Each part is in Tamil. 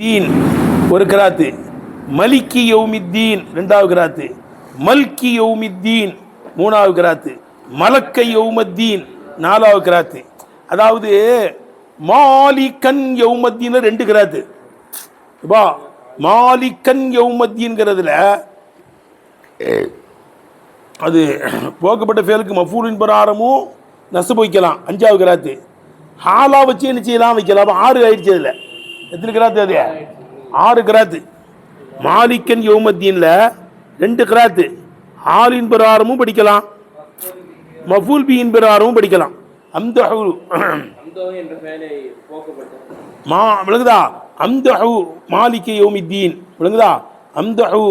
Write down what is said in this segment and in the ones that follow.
தீன் ஒரு கிராத்து, மலிக்கி யௌமித்தீன் ரெண்டாவது கிராத்து, மல்கி யௌமித்தீன் மூணாவது கிராத்து, மலக்க யௌமத்தீன் நாலாவது கிராத்து. அதாவது மாலிகன் யௌமத்தீன் ரெண்டு கிராத்து. மாலிகன் யௌமத்தீன்கிறதுல அது போக்கப்பட்ட ஃபேலுக்கு மஃபூலின் பிரகாரமும் நசுபு வைக்கலாம். அஞ்சாவது கிராத்து ஹாலா வச்சு என்ன செய்யலாம் வைக்கலாம். 6 ஆயிடுச்சு. அதில் எத்தனை கிராத்து? அது 6 கிராத்து. மாலிக்கன் யௌமத்தீன்ல 2 கிராத்து. ஹாலின் பிரகாரமும் படிக்கலாம், மஃபூல் பியின் பிரகாரமும் படிக்கலாம். அம்தஹு விளங்குதா? அம்தஹு மாலிக்க யௌமித்தீன் விளங்குதா? அம்தஹு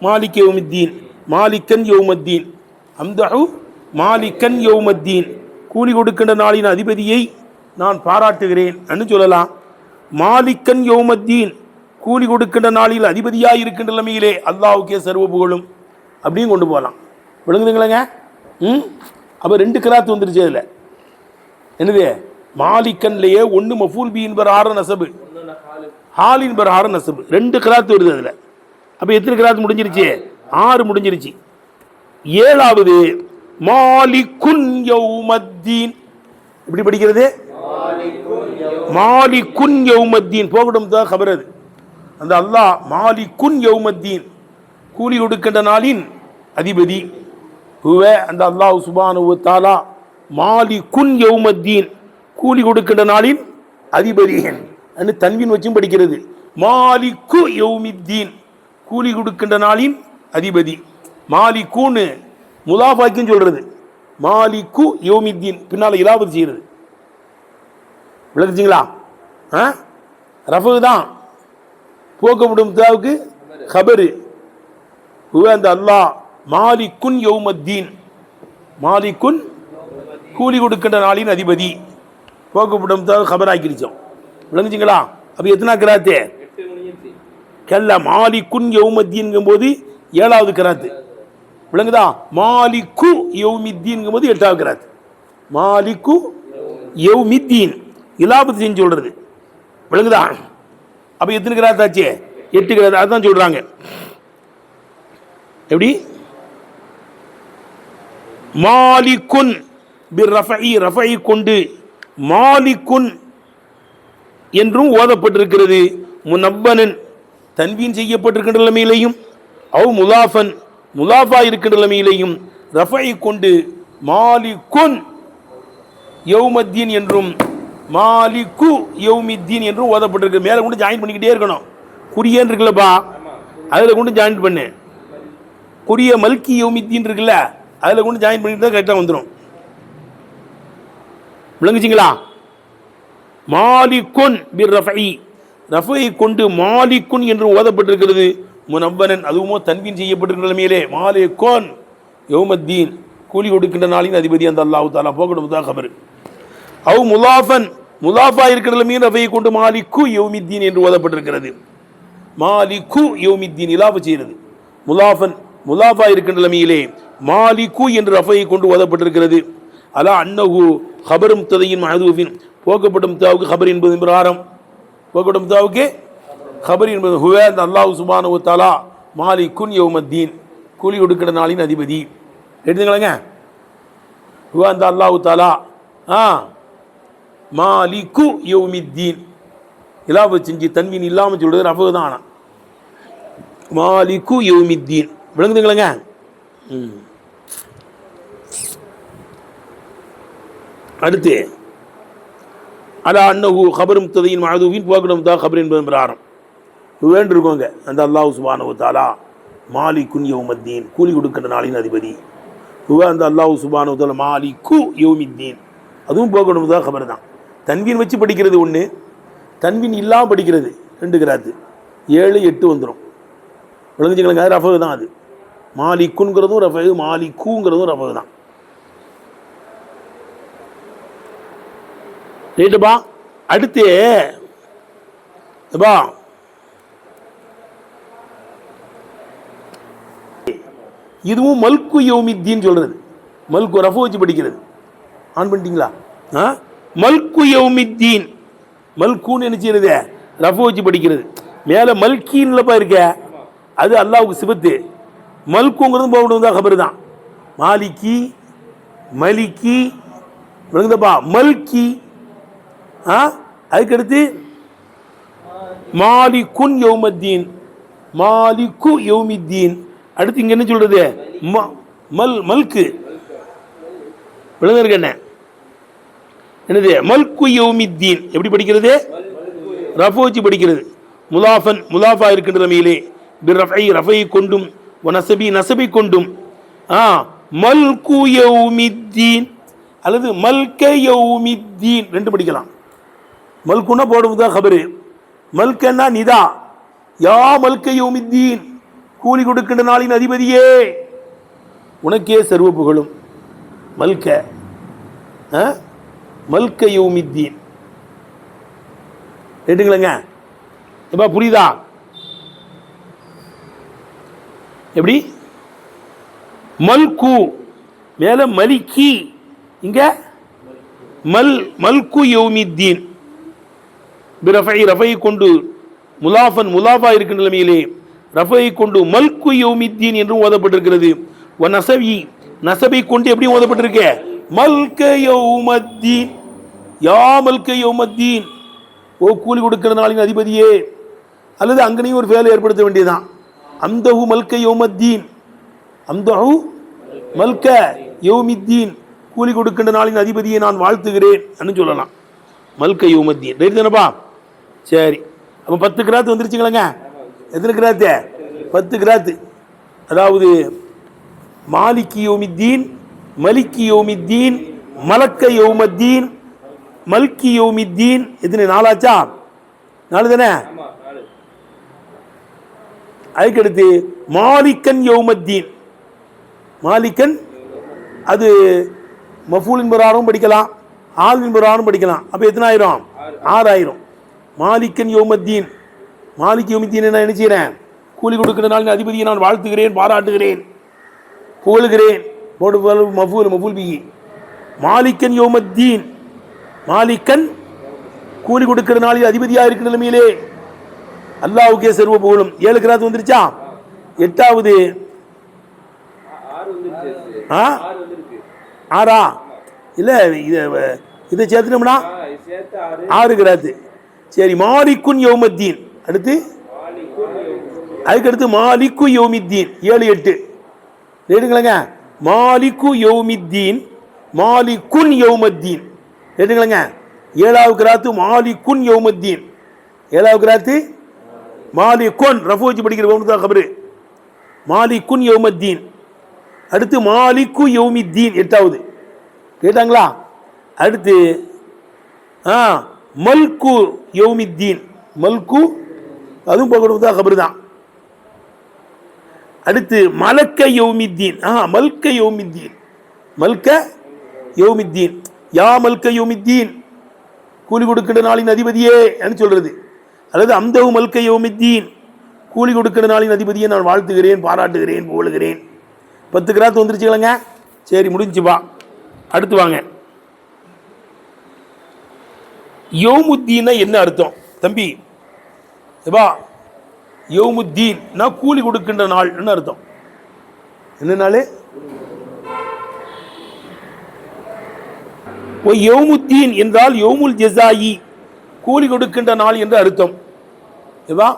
மாலிக்க யௌமித்தீன், மாலிக்கன் யௌமத்தீன். அம்தஹு மாலிக்கன் யௌமத்தீன், கூலி கொடுக்கின்ற நாளின் அதிபதியை நான் பாராட்டுகிறேன் என்று சொல்லலாம். மாலிக்கன் யௌமத்தீன், கூலி கொடுக்கின்ற நாளில் அதிபதியாக இருக்கின்ற நிலைமையிலே அல்லாஹ்வுக்கே சர்வ புகழும் அப்படின்னு கொண்டு போகலாம். விளங்குதுங்களேங்க? அப்போ 2 கிராத்து வந்துருச்சு. அதில் என்னது? மாலிக்கன்லேயே 1 மஃபூல் பி என்பர் 6 நசபு, ஹால் என்பர் 6 நசபு, 2 கிராத்து வருது. அதில் அப்போ எத்தனை கிராத்து முடிஞ்சிருச்சு? 6 முடிஞ்சிருச்சு. 7வது மாலிக்குன் யௌமத்தீன். எப்படி படிக்கிறது? மாலிக்குன் யௌமத்தீன். போகட்டும் தான் கபர். அது அந்த அல்லாஹ் மாலிக்குன் யௌமத்தீன், கூலி கொடுக்கின்ற நாளின் அதிபதி. ஹுவ அந்த அல்லாஹ் சுப்ஹானஹு வ தஆலா மாலிக்குன் யௌமத்தீன், கூலி கொடுக்கின்ற நாளின் அதிபதி என்று தன்வீன் வச்சும் படிக்கிறது. மாலிக்கு யௌமித்தீன், கூலி கொடுக்கின்ற நாளின் அதிபதி. மாலிக்குன்னு முலாஃபாக்கின்னு சொல்றது. மாலிக்கு யௌமித்தீன் பின்னால் இலாபத்து செய்கிறது. விளக்குச்சிங்களா? ரஃபு தான் போக்கப்படும் தாவுக்கு கபரு. அந்த அல்லாஹ் மாலிக்குன் யௌமத்தீன், மாலிக்குன் கூலி கொடுக்கின்ற நாளின் அதிபதி, போக்கப்படும் தாவு கபர் ஆக்கிருச்சோம். விளங்குச்சிங்களா? அப்போ எத்தனை கிராத்து? கல்ல மாலிக்குன் யௌமத்தீன்ங்கும் போது 7வது கிராத்து. விளங்குதா? மாலிக்கு யௌமித்தீன்ங்கும் போது 8வது கிராத்து. மாலிக்கு யௌமித்தீன் இலாபத்து செஞ்சு சொல்றது. விளங்குதா? அப்ப எத்தனை கிராத் ஆச்சு? 8 கிராத். அதுதான் சொல்றாங்க. எப்படி? மாலிக்குன் பிர்ரஃபஇ, ரஃபை கொண்டு மாலிக்குன் என்றும் ஓதப்பட்டிருக்கிறது. முனவ்வனன் தன்வீன் செய்யப்பட்டிருக்கின்ற நிலைமையிலையும், அவ் முலாஃபன் முலாஃபா இருக்கின்ற நிலைமையிலையும் ரஃபை கொண்டு மாலிக்குன் யௌமத்தீன் என்றும் மாலிக்கு யௌமித்தீன் என்றும் ஓதப்பட்டிருக்கு. மேலே கொண்டு ஜாயின் பண்ணிக்கிட்டே இருக்கணும். குறியன் இருக்குல்லப்பா, அதில் கொண்டு ஜாயின் பண்ணு. குறிய மல்கி யௌமித்தீன் இருக்குல்ல, அதில் கொண்டு ஜாயின் பண்ணிட்டு தான் கரெக்டாக வந்துடும். விளங்குச்சிங்களா? மாலிக்குன் பிர் ரஃபஇ, ரஃபை கொண்டு மாலிக்குன் என்று ஓதப்பட்டிருக்கிறது. முனவ்வனன் அதுவுமோ தன்வீன் செய்யப்பட்டிருக்கிற நிலைமையிலே மாலிக்குன் யௌமத்தீன், கூலி கொடுக்கின்ற நாளின் அதிபதி அந்த அல்லாஹ் தஆலா. போகட்டும் தான் கபர். அவ் முலாஃபன் முலாஃபா இருக்கிற நிலைமையில் ரஃபை கொண்டு மாலிக்கு யௌமித்தீன் என்று ஓதப்பட்டிருக்கிறது. மாலிக்கு யௌமித்தீன் இலாப செய்கிறது. முலாஃபன் முலாஃபா இருக்கின்ற நிலைமையிலே மாலிக்கு என்று ரஃபை கொண்டு ஓதப்பட்டிருக்கிறது. அலா அன்னஹு ஹபரும் ததையின் மஹதூஃபின், போக்கப்படும் தாவுக்கு ஹபர் என்பது பிரகாரம், போக்கப்படும் தாவுக்கு ஹபர் என்பது ஹுவ அந்த அல்லாஹ் சுப்ஹானஹு வ தஆலா மாலிக்குன் யௌமத்தீன், கூலி கொடுக்கிற நாளின் அதிபதி. எடுத்துங்களேங்க. ஹுவ அந்த அல்லாஹ் தஆலா மாலிக்கு யௌமித்தீன் இலாப செஞ்சு தன்வீன் இல்லாமல் சொல்றது ரஃபு தான். ஆனால் மாலிக்கு யௌமித்தீன். விளங்குதுங்களேங்க? அடுத்து அலா அன்னஹு ஹபரும் ததையின் மஹதூஃபின், போகடும் தா ஹபர் என்பது பிரகாரம் வேண்டிருக்கோங்க. அந்த அல்லாஹ் சுப்ஹானஹு வ தஆலா மாலிக்குன் யௌமத்தீன், கூலி கொடுக்கின்ற நாளின் அதிபதி. அந்த அல்லாஹ் சுப்ஹானஹு வ தஆலா மாலிக்கு யௌமித்தீன், அதுவும் போகடும் தான் ஹபர் தான். தன்வீன் வச்சு படிக்கிறது ஒன்று, தன்வீன் இல்லாமல் படிக்கிறது 2 கிராத்து. 7, 8 வந்துடும். விளங்குச்சிங்களா? ரஃபு தான் அது. மாலிக்குங்கிறதும் ரஃபு, மாலிக்குங்கிறதும் ரஃபு தான். ரைட்டுப்பா. அடுத்து இதுவும் மல்கு யௌமித்தீன் சொல்றது. மல்கு ரஃபு வச்சு படிக்கிறது. ஆன் பண்ணிட்டீங்களா? மல்கு யௌமித்தீன், மல்குன்னு என்ன செய்யறது? ரஃபு வச்சு படிக்கிறது. மேலே மல்கின்லப்பா இருக்க, அது அல்லாவுக்கு சிபத்து. மல்குங்கிறது போகணும் தான் கபரு தான். மாலிக்கி மலிக்கி விளங்குதப்பா, மல்கி. அதுக்கடுத்து மாலிகுன் யௌமத்தீன், மாலிகு யௌமித்தீன். அடுத்து இங்க என்ன சொல்றது, மல்கு விளங்க என்ன என்னது, மல்கு யௌமித்தீன். எப்படி படிக்கிறது, ரஃபு வச்சு படிக்கிறது. முலாஃபன் முலாஃபா இருக்கின்ற நிலையிலே பிர்ரஃபை ரஃபை கொண்டும் வனசபி நசபை கொண்டும் மல்கு யௌமித்தீன் அல்லது மல்க யௌமித்தீன் ரெண்டு படிக்கலாம். மல்குன்னா போடுவது தான் கபரு, மல்கன்னா நிதா. யா மல்க யௌமித்தீன், கூலி கொடுக்கின்ற நாளின் அதிபதியே உனக்கே சர்வ புகழும். மல்க மல்க யௌமித்தீன் கேட்டுங்களேங்க. எப்பா புரியுதா? எப்படி மல்கு மேல மலிக்கி, இங்க மல்கு யௌமித்தீன் பிரஃபை ரஃபை கொண்டு முலாஃபன் முலாஃபா இருக்கின்ற நிலைமையிலே ரஃபை கொண்டு மல்கு யௌமித்தீன் என்றும் ஓதப்பட்டிருக்கிறது. நசபி நசபை கொண்டு எப்படி ஓதப்பட்டிருக்க, மல்க யௌமத்தீன். யா மல்க யௌமத்தீன், ஓ கூலி கொடுக்கிற நாளின் அதிபதியே. அல்லது அங்கனையும் ஒரு வேலை ஏற்படுத்த வேண்டியதுதான். அம்தஹு மல்க யௌமத்தீன், அம்தஹு மல்க யௌமித்தீன், கூலி கொடுக்கின்ற நாளின் அதிபதியை நான் வாழ்த்துகிறேன் அப்படின்னு சொல்லலாம். மல்க யௌமத்தீன் ரைட் தானப்பா? சரி, அப்போ 10 கிராத்து வந்துருச்சுங்களேங்க. எத்தனை கிராத்து? 10 கிராத்து. அதாவது மாலிகி யௌமித்தீன், மலிக்கி யௌமித்தீன், மலக்க யௌமத்தீன், மல்கி யௌமித்தீன். எத்தனை? 4 ஆச்சா? 4 தானே? அதுக்கடுத்து மாலிக்கன் யௌமத்தீன். மாலிக்கன் அது மஃபூலின் பிரகாரம் படிக்கலாம், ஆலின் பிரகாரம் படிக்கலாம். அப்போ எத்தனை ஆயிரும்? 6 ஆயிரும். மாலிக்கன் யௌமத்தீன், மாலிக் யௌமித்தீன் என்ன நினைச்சுக்கிறேன், கூலி கொடுக்கிற நாளின் அதிபதியை நான் வாழ்த்துகிறேன், பாராட்டுகிறேன், புகழுகிறேன். மஃபூல் மஃபூல் பிஹி. மாலிக்கன் யௌமத்தீன், மாலிக்கன் கூலி கொடுக்கிற நாளில் அதிபதியாக இருக்கிற நிலைமையிலே அல்லாஹ்வுக்கே சர்வ புகழும். 7 கிராத்து வந்துருச்சா? 8வது 6ஆ? இல்லை, இதை சேர்த்துனோம்னா 6 கிராத்து. சரி, மாலிக்குன் யௌமத்தீன். அடுத்து அதுக்கடுத்து மாலிக்கு யௌமித்தீன். 7 8 கேட்டுங்களேங்க. மாலிக்கு யௌமித்தீன், மாலிக்குன் யௌமத்தீன். கேட்டுங்களேங்க. 7வது கிராத்து மாலிக்குன் யௌமத்தீன். 7வது கிராத்து மாலிக்குன் ரஃபு வச்சு படிக்கிற தான் கபரு, மாலிக்குன் யௌமத்தீன். அடுத்து மாலிக்கு யௌமித்தீன் 8வது. கேட்டாங்களா? அடுத்து மல்கு யௌமித்தீன், மல்கு அதுவும் போகணும் தான் கபரு தான். அடுத்து மலக்க யௌமித்தீன், மல்க யௌமித்தீன், மல்க யௌமித்தீன். யா மல்க யௌமித்தீன், கூலி கொடுக்கிற நாளின் அதிபதியே என்று சொல்றது. அல்லது அம்தஹு மல்க யௌமித்தீன், கூலி கொடுக்கிற நாளின் அதிபதியை நான் வாழ்த்துகிறேன், பாராட்டுகிறேன், புகழுகிறேன். 10 கிராத்து வந்துருச்சுங்களேங்க. சரி, முடிஞ்சுப்பா. அடுத்து வாங்க. யௌமுத்தீன்னா என்ன அர்த்தம் தம்பி? ஏபா யௌமுத்தீன் நான் கூலி கொடுக்கின்ற நாள் என்ன அர்த்தம்? என்ன நாள்? யௌமுத்தீன் என்றால் யௌமுல் ஜஸாயி, கூலி கொடுக்கின்ற நாள் என்று அர்த்தம். ஏபா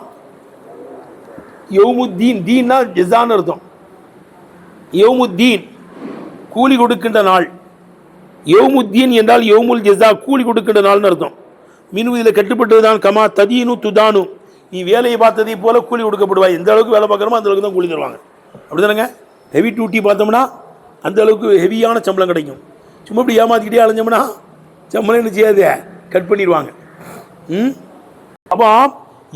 யௌமுத்தீன், தீன்னா ஜஸான்னு அர்த்தம். யௌமுத்தீன் கூலி கொடுக்கின்ற நாள். யௌமுத்தீன் என்றால் யௌமுல் ஜஸா, கூலி கொடுக்கின்ற நாள்னு அர்த்தம். மீனு இதில் கட்டுப்பட்டதுதான். கமா ததீனு துதானு, நீ வேலையை பார்த்ததை போல கூலி கொடுக்கப்படுவாய். எந்த அளவுக்கு வேலை பார்க்குறோமோ அந்த அளவுக்கு தான் கூலி தருவாங்க. அப்படி தானேங்க? ஹெவி டியூட்டி பார்த்தோம்னா அந்த அளவுக்கு ஹெவியான சம்பளம் கிடைக்கும். சும்மா இப்படி ஏமாத்திக்கிட்டே அலைஞ்சோம்னா சம்பளம் என்ன செய்யாது, கட் பண்ணிடுவாங்க. அப்போ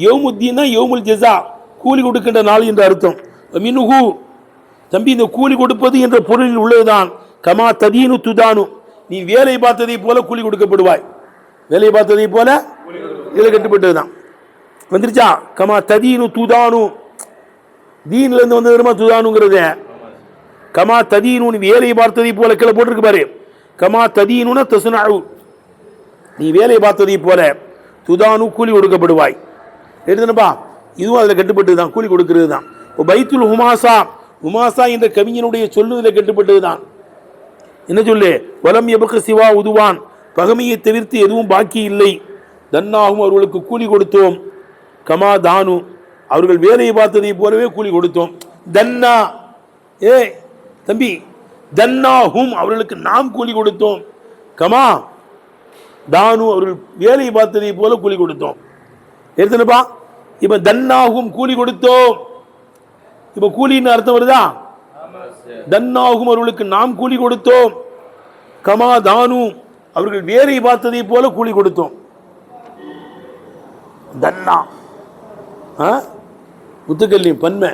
யௌமுத்தீன்னா யௌமுல் ஜஸா, கூலி கொடுக்கின்ற நாள் என்ற அர்த்தம். மினுஹு தம்பி, இந்த கூலி கொடுப்பது என்ற பொருளில் உள்ளதுதான். கமா ததீனு துதானு, நீ வேலை பார்த்ததை போல கூலி கொடுக்கப்படுவாய். வேலையை பார்த்ததை போல இதில் கட்டுப்பட்டது தான் வந்துருச்சா? கமா ததீனு துதானு, தீன்லேருந்து வந்து வருமா துதானுங்கிறது. கமா ததீனு, நீ வேலையை பார்த்ததை போல கீழே போட்டிருக்கு பாரு. கமா ததீனுன தஸ்னஉ, நீ வேலையை பார்த்ததை போல துதானு கூலி கொடுக்கப்படுவாய். எடுத்துனப்பா. இதுவும் அதில் கட்டுப்பட்டது தான், கூலி கொடுக்கிறது தான். இப்போ பைத்துல் ஹுமாசா, ஹுமாசா என்ற கவிஞனுடைய சொல்லுதில் கட்டுப்பட்டது தான். என்ன சொல்லு? வலம் எபுக்கு சிவா உதுவான், பகமையை தவிர்த்து எதுவும் பாக்கி இல்லை. தன்னாகும், அவர்களுக்கு கூலி கொடுத்தோம். கமா தானு, அவர்கள் வேலையை பார்த்ததை போலவே கூலி கொடுத்தோம். தன்னா, ஏ தம்பி, தன்னாகும், அவர்களுக்கு நாம் கூலி கொடுத்தோம். கமா தானு, அவர்கள் வேலையை பார்த்ததை போல கூலி கொடுத்தோம். எடுத்துனப்பா. இப்ப தன்னாகும், கூலி கொடுத்தோம். இப்ப கூலின்னு அர்த்தம் வருதா? தன்னாகும், அவர்களுக்கு நாம் கூலி கொடுத்தோம். கமா தானு, அவர்கள் வேலையை பார்த்ததை போல கூலி கொடுத்தோம். தன்னா முத்துக்கல்லி பன்மை.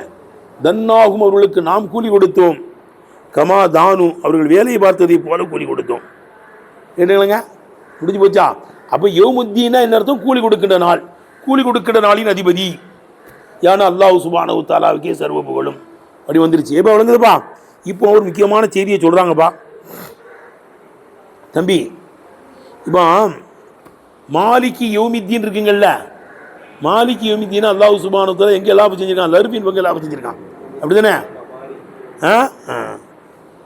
தன்னாகும், அவர்களுக்கு நாம் கூலி கொடுத்தோம். கமா தானு, அவர்கள் வேலையை பார்த்ததை போல கூலி கொடுத்தோம். என்னங்க முடிஞ்சு போச்சா? அப்போ யௌமுத்தீனா என்ன அர்த்தம்? கூலி கொடுக்கின்ற நாள். கூலி கொடுக்கின்ற நாளின் அதிபதி யானா அல்லாஹ் சுப்ஹானஹு வ தஆலாவுக்கே சர்வ புகழும். அப்படி வந்துருச்சு. இப்போ வழங்குதுப்பா. இப்போ ஒரு முக்கியமான செய்தியை சொல்கிறாங்கப்பா தம்பி. இப்போ மாலிகி யௌமித்தீன் இருக்குங்கள்ல, மாலிகி யௌமித்தீன் அல்லாஹ் சுப்ஹானஹு வ தஆலா எங்கே லாபம் செஞ்சிருக்கான்? லர்பின் பக்கம் லாபம் செஞ்சிருக்கான். அப்படி தானே?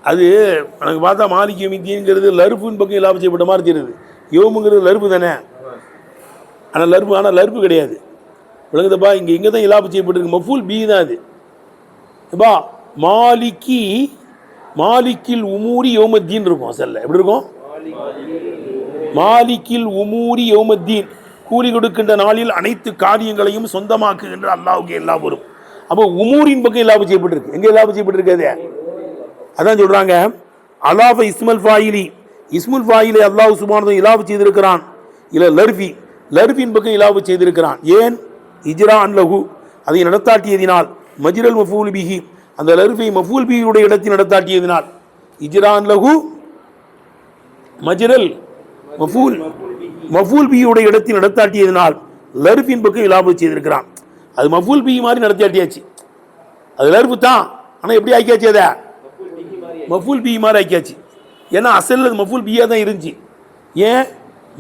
அது எனக்கு பார்த்தா மாலிகி யௌமித்தீன்ங்கிறது லர்பின் பக்கம் லாபம் செய்யப்பட்ட மாதிரி தெரியுது. யோமுங்கிறது லர்பு தானே, ஆனால் லர்பு கிடையாது. விளங்குதப்பா? இங்கே தான் இலாபம் செய்யப்பட்டிருக்கு. மஃபூல் பி தான் அது. எப்பா மாலிக்கில் உமூரி யௌமத்தீன் இருக்கும். அசல்ல எப்படி இருக்கும்? மாலிக்கில் உமூரி யௌமத்தீன், கூலி கொடுக்கின்ற நாளில் அனைத்து காரியங்களையும் சொந்தமாக்குகின்ற அல்லாஹ்வுக்கு எல்லாம் வரும். அப்போ உமூரின் பக்கம் இலாபம் செய்யப்பட்டிருக்கு. எங்கே இலாபம் செய்யப்பட்டிருக்காது? அதான் சொல்றாங்க. அலாஃப இஸ்முல் ஃபாயிலி, இஸ்முல் ஃபாயிலை அல்லாஹ் சுப்ஹானஹு இலாபம் செய்திருக்கிறான். இல்ல லர்பின் பக்கம் இலாபம் செய்திருக்கிறான். ஏன்? இஜ்ரா அன் லஹு, அதை நடத்தாட்டியதினால். மஜ்ரல் மஃபூல் பிஹி, அந்த லர்பை மஃபூல் பிஹியுடைய இடத்தில் நடத்தாட்டியதினால். இஜ்ரா அன் லஹு மஜ்ரல் மஃபூல் பிஹியுடைய இடத்தில் நடத்தாட்டியதினால் லர்பின் பக்கம் இலாபம் செய்திருக்கிறான். அது மஃபூல் பிஹி மாதிரி நடத்தாட்டியாச்சு. அது லர்பு தான், ஆனால் எப்படி ஆக்கியாச்சு? அதை மஃபூல் பிஹி மாதிரி ஆக்கியாச்சு. ஏன்னா அசல் அது மஃபூல் பிஹியா தான் இருந்துச்சு. ஏன்?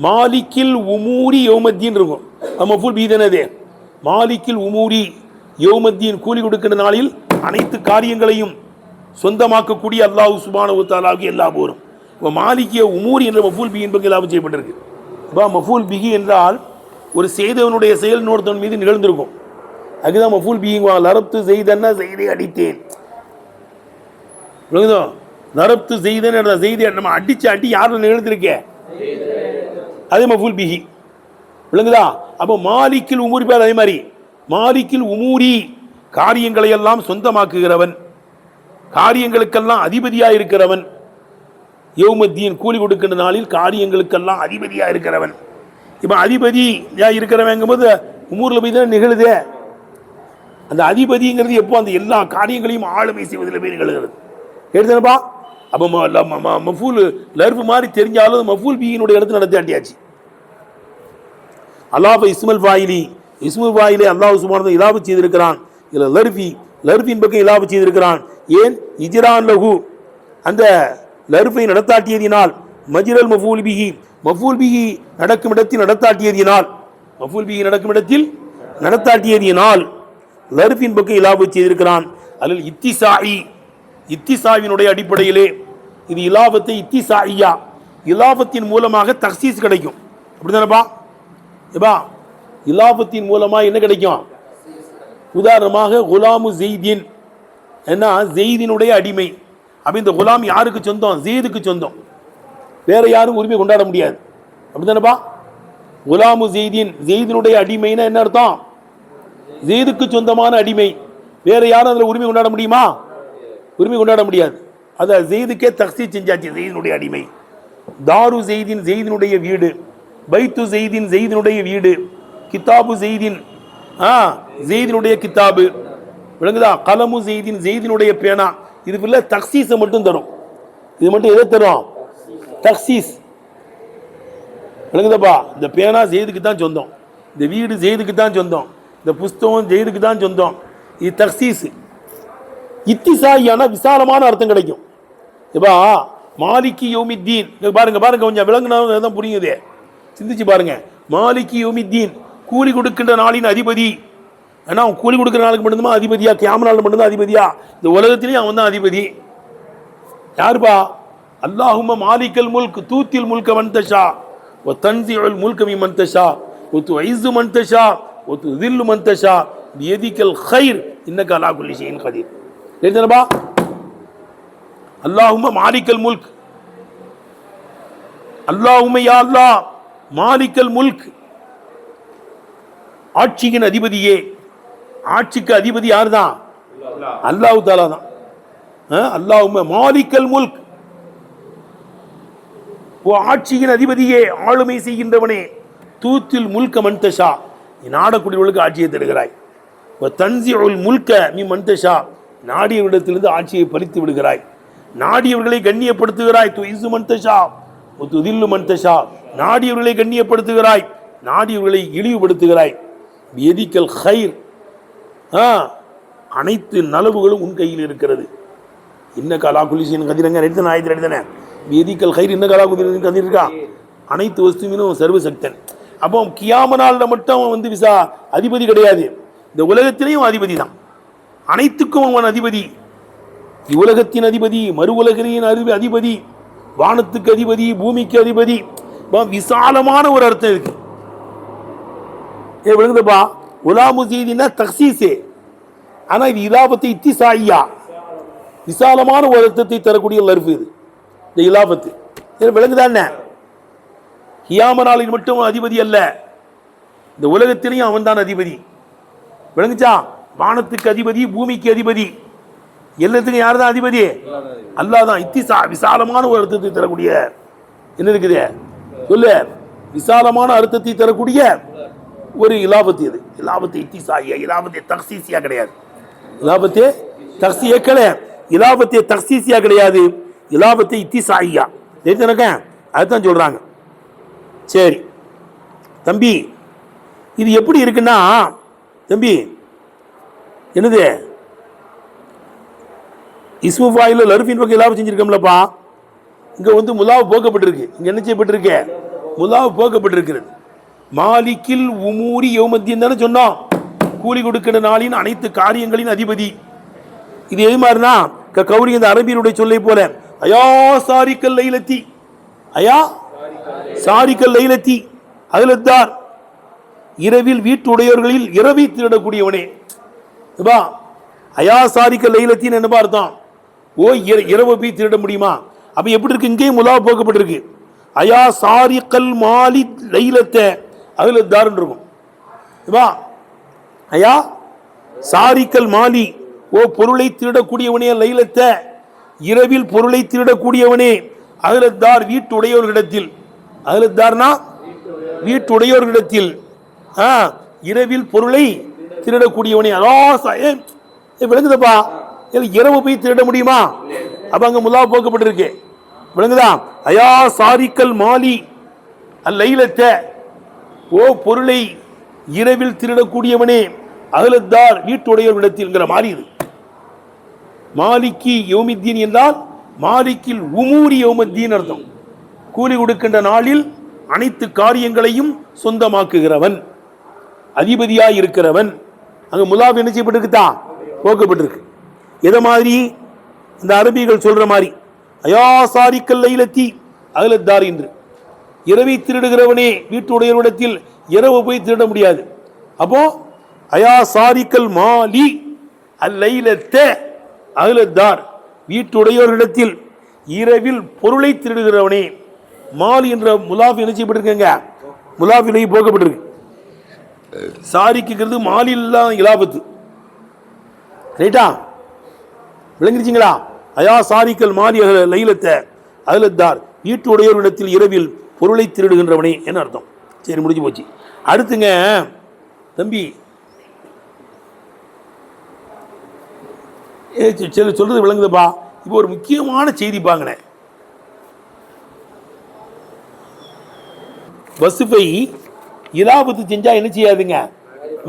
மாலிக்கில் உமூரி யௌமத்தீன் இருக்கும். அது மஃபூல் பிஹி தானே. அது மாலிக்கில் உமூரி யௌமத்தீன், கூலி கொடுக்கின்ற நாளில் அனைத்து காரியங்களையும் சொந்தமாக்கக்கூடிய அல்லாஹ் சுப்ஹானஹு வ தஆலாவுக்கு எல்லாம் வரும். இப்போ மாலிக்கிய உமூரி என்ற மஃபூல் பிஹி என்பது லாபம் செய்யப்பட்டிருக்கு. இப்போ மஃபூல் பிஹி என்றால் ஒரு செய்தவனுடைய செயல் இன்னொருத்தவன் மீது நிகழ்ந்திருக்கும். அதுதான் மஃபூல் பிஹிங்குவா. லரப்து செய்தன்னா செய்தை அடித்தேன். விளங்குதோ? லரப்து செய்தன்னு செய்தி நம்ம அடி யாரும் நிகழ்ந்திருக்கே, அதே மஃபூல் பிஹி. விளங்குதா? அப்போ மாலிக்கில் உமூரி பேர் அதே மாதிரி. மாலிக்கில் உமூரி, காரியங்களை எல்லாம் சொந்தமாக்குகிறவன், காரியங்களுக்கெல்லாம் அதிபதியாக இருக்கிறவன். யௌமத்தீன், கூலி கொடுக்கின்ற நாளில் காரியங்களுக்கெல்லாம் அதிபதியாக இருக்கிறவன். இப்போ அதிபதியாக இருக்கிறவங்கும் போது உமூரில் போய் தான் நிகழுதே. அந்த அதிபதிங்கிறது எப்போ? அந்த எல்லா காரியங்களையும் ஆளுமை செய்வதில் போய் நிகழ்கிறது. எடுத்துனப்பா. அப்போ மஃபூல் லர்பு மாதிரி தெரிஞ்சாலும் மஃபூல் பிஹியினுடைய இடத்துல நடத்தாட்டியாச்சு. அல்லாஹ் இஸ்முல் ஃபாயிலி, இஸ்முல் ஃபாயிலை அல்லாஹ் சுப்ஹானஹு இலாபம் செய்திருக்கிறான். இதில் லர்பின் பக்கம் இலாபம் செய்திருக்கிறான். ஏன்? இஜ்ரான் லஹு, அந்த லர்பை நடத்தாட்டியதினால். மஜ்ரல் மஃபூல் பிஹி, மஃபூல் பிஹி நடக்கும் இடத்தில் நடத்தாட்டியதினால். மஃபூல் பிஹி நடக்கும் இடத்தில் நடத்தாட்டியதினால் லர்பின் பக்கம் இலாபம் செய்திருக்கிறான். அதில் இத்திசாவினுடைய அடிப்படையிலே இது இலாபத்தை இத்திசாயியா, இலாபத்தின் மூலமாக தக்சீஸ் கிடைக்கும். அப்படிதானப்பா? எப்பா இலாபத்தின் மூலமாக என்ன கிடைக்கும்? உதாரணமாக குலாமு ஜெய்தின், என்ன? ஜெய்தினுடைய அடிமை. அப்போ இந்த குலாம் யாருக்கு சொந்தம்? ஜெய்துக்கு சொந்தம். வேற யாரும் உரிமை கொண்டாட முடியாது. அப்படிதானப்பா? குலாமு ஜெய்தின், ஜெய்தினுடைய அடிமைன்னா என்ன அர்த்தம்? ஜெய்துக்கு சொந்தமான அடிமை. வேற யாரும் அதில் உரிமை கொண்டாட முடியுமா? உரிமை கொண்டாட முடியாது. அதை ஜெய்துக்கே தக்சீஸ் செஞ்சாச்சு. ஜெய்தினுடைய அடிமை. தாரு ஜெய்தின், ஜெய்தினுடைய வீடு. பைத்து ஜெய்தின், ஜெய்தினுடைய வீடு. கிதாபு ஜெய்தின், ஜெய்தினுடைய கிதாபு. விளங்குதா? கலமு ஜெய்தின், ஜெய்தினுடைய பேனா. இதுக்குள்ள தக்சீஸை மட்டும் தரும். இது மட்டும் எதை தரும்? தக்சீஸ். விளங்குதப்பா? இந்த பேனா ஜெய்துக்கு தான் சொந்தம், இந்த வீடு ஜெய்துக்கு தான் சொந்தம், இந்த புஸ்தகம் ஜெய்துக்கு தான் சொந்தம். இது தக்சீஸ். இத்திசாயியான விசாலமான அர்த்தம் கிடைக்கும். இப்பா மாலிகி யௌமித்தீன் பாருங்க, கொஞ்சம் விளங்குனா தான் புரியுது. சிந்திச்சு பாருங்க. மாலிகி யௌமித்தீன், கூலி கொடுக்கின்ற நாளின் அதிபதி. ஏன்னா அவன் கூலி கொடுக்குற நாளுக்கு மட்டும்தான் அதிபதியா, கியாம நாள் மட்டும்தான் அதிபதியா? இந்த உலகத்திலையும் அவன் தான் அதிபதி. யாருப்பா? அல்லாஹும்ம மாலிக்கல் முல்க் தூத்தில் முல்க மன் தஷா வ தன்சிஉல் முல்க மிமன் தஷா வ துஇஸ்ஸு மன் தஷா வ துதில்லு மன் தஷா பியதிக்கல் கைர் இன்னக அலா குல்லி ஷைஇன் கதீர். தெரியுதாப்பா? அல்லாஹும்ம மாலிக்கல் முல்க், அல்லாஹும்ம யா அல்லாஹ் மாலிக்கல் முல்க், ஆட்சியின் அதிபதியே. ஆட்சிக்கு அதிபதி யார் தான்? அல்லாஹ் தஆலா தான். அல்லாஹும்ம மாலிக்கல் முல்க், ஓ ஆட்சியின் அதிபதியே, ஆளுமை செய்கின்றவனே. தூத்தில் முல்க மன் தஷா, நாடக்கூடியவர்களுக்கு ஆட்சியை தருகிறாய். தன்சிஉல் முல்க மிமன் தஷா, நாடியவரிடத்திலிருந்து ஆட்சியை பறித்து விடுகிறாய். நாடியவர்களை கண்ணியப்படுத்துகிறாய். துஇஸ்ஸு மன் தஷா வ துதில்லு மன் தஷா, நாடியவர்களை கண்ணியப்படுத்துகிறாய், நாடியவர்களை இழிவுபடுத்துகிறாய். பியதிக்கல் கைர், அனைத்து நலவுகளும் உன் கையில் இருக்கிறது. இன்னக அலா குல்லி ஷைஇன் கதீர். எடுத்தன ஆயத்தில் எடுத்தன பியதிக்கல் கைர் இன்னக அலா குல்லி ஷைஇன் கதீர் இருக்கா? அனைத்து வஸ்துவினும் சர்வசக்தன். அப்போ கியாம நாளில் மட்டும் அவன் வந்து அதிபதி கிடையாது, இந்த உலகத்திலையும் அதிபதி தான். அனைத்துக்கும் அவன் அதிபதி. உலகத்தின் அதிபதி, மறு உலகின் அதிபதி, வானத்துக்கு அதிபதி, பூமிக்கு அதிபதி. விசாலமான ஒரு அர்த்தம் இருக்கு. விளங்குதுப்பா? உலாமுசீதினா தக்சீஸே, ஆனா இது இலாபத்தை இத்திசாயியா, விசாலமான ஒரு அர்த்தத்தை தரக்கூடிய லர்ஃப் இது, இந்த இலாபத்து. விளங்குதானே? கியாம நாளில் மட்டும் அதிபதி அல்ல, இந்த உலகத்திலையும் அவன் தான் அதிபதி. விளங்குச்சா? வானத்துக்கு அதிபதி, பூமிக்கு அதிபதி, எல்லாத்துக்கும் யார் தான் அதிபதி? அல்லாஹ் தான். இத்திசா, விசாலமான ஒரு அர்த்தத்தை தரக்கூடிய என்ன இருக்குது சொல்லு, விசாலமான அர்த்தத்தை தரக்கூடிய ஒரு இலாபத்து இது. இலாபத்தை இத்திசாயியா, இலாபத்தை தக்சீசியா கிடையாது. இலாபத்தை தக்சியா கிடையாது, இலாபத்தை தக்சீசியா கிடையாது, இலாபத்தை இத்திசாயியா. தெரிஞ்சனக்க அதுதான் சொல்றாங்க. சரி தம்பி, இது எப்படி இருக்குன்னா தம்பி, என்னது இஸ்மு ஃபாயில லர்ஃபின் பக்கம் இலாபம் செஞ்சிருக்கோம்லப்பா. இங்க வந்து முலாவு போக்கப்பட்டிருக்கு. இங்க என்ன செய்யப்பட்டிருக்கு? முலாவு போக்கப்பட்டிருக்கிறது. மாலிக்கில் உமூரி யௌமத்தீன் தானே சொன்னோம், கூலி கொடுக்கிற நாளின் அனைத்து காரியங்களின் அதிபதி. இது எது மாதிரினா கௌரி, இந்த அரபியருடைய சொல்லை போல, அயா சாரிக்கல் லைலத்தி, அயா சாரிக்கல் லைலத்தி அதிலத்தார், இரவில் வீட்டுடையவர்களில் இரவை திருடக்கூடியவனே. அயா சாரிக்கல் லைலத்தின் என்ன அர்த்தம்? ஓ இரவு போய் திருட முடியுமா? அப்ப எப்படி இருக்கு? இங்கேயும் முலாவு போக்கப்பட்டிருக்கு. அயா சாரிக்கல் மாலி லைலத்தை அதிலத்தார் இருக்கும். அயா சாரிக்கல் மாலி, ஓ பொருளை திருடக்கூடியவனே, லைலத்தை இரவில் பொருளை திருடக்கூடியவனே, அதிலத்தார் வீட்டுடையவர்களிடத்தில், அதிலத்தார்னா வீட்டுடையவர்களிடத்தில், இரவில் பொருளை திருடக்கூடியவனே. விளங்குதப்பா? இரவு போய் திருட முடியுமா? அப்ப அங்க முலா போக்கப்பட்டிருக்கு. விளங்குதா? அயா சாரிக்கல் மாலி அல்லைலத்தை, ஓ பொருளை இரவில் திருடக்கூடியவனே, அகலத்தார் வீட்டுடையவரிடத்தில்ங்கிற மாதிரி இது. மாலிக்கி யௌமித்தீன் என்றால் மாலிக்கில் உமூரி யௌமத்தீன் அர்த்தம். கூலி கொடுக்கின்ற நாளில் அனைத்து காரியங்களையும் சொந்தமாக்குகிறவன், அதிபதியாய் இருக்கிறவன். அங்க முலாப் என்ன செய்யப்பட்டிருக்குதா? போக்கப்பட்டிருக்கு. எதை மாதிரி? இந்த அரபிகள் சொல்ற மாதிரி, அயா சாரிக்கல் லைலத்தி அகலத்தார் என்று, இரவை திருடுகிறவனே வீட்டுடையவரிடத்தில் இரவு போய் திருட முடியாது. அப்போ அயா சாரிக்கல் மாலி அல்லைலத்தை அகலத்தார், வீட்டுடையவரிடத்தில் இரவில் பொருளை திருடுகிறவனே. மால் என்ற முலாஃப் என்ன செய்யப்பட்டிருக்கங்க? முலாஃபிலை போக்கப்பட்டிருக்கு. சாரிக்குங்கிறது மாலில் இலாபத்து. ரைட்டா? விளங்கிருச்சிங்களா? அயா சாரிக்கல் மாலி லைலத்தை அகலத்தார், வீட்டுடையவரிடத்தில் இரவில் பொருளை திருடுகின்றவனே என்ன அர்த்தம். சரி, முடிஞ்சு போச்சு. அடுத்துங்க தம்பி, சொல்றது விளங்குதுப்பா. இப்போ ஒரு முக்கியமான செய்தி பாங்கண்ணே. வசுஃபை இலாபத்து செஞ்சா என்ன செய்யாதுங்க?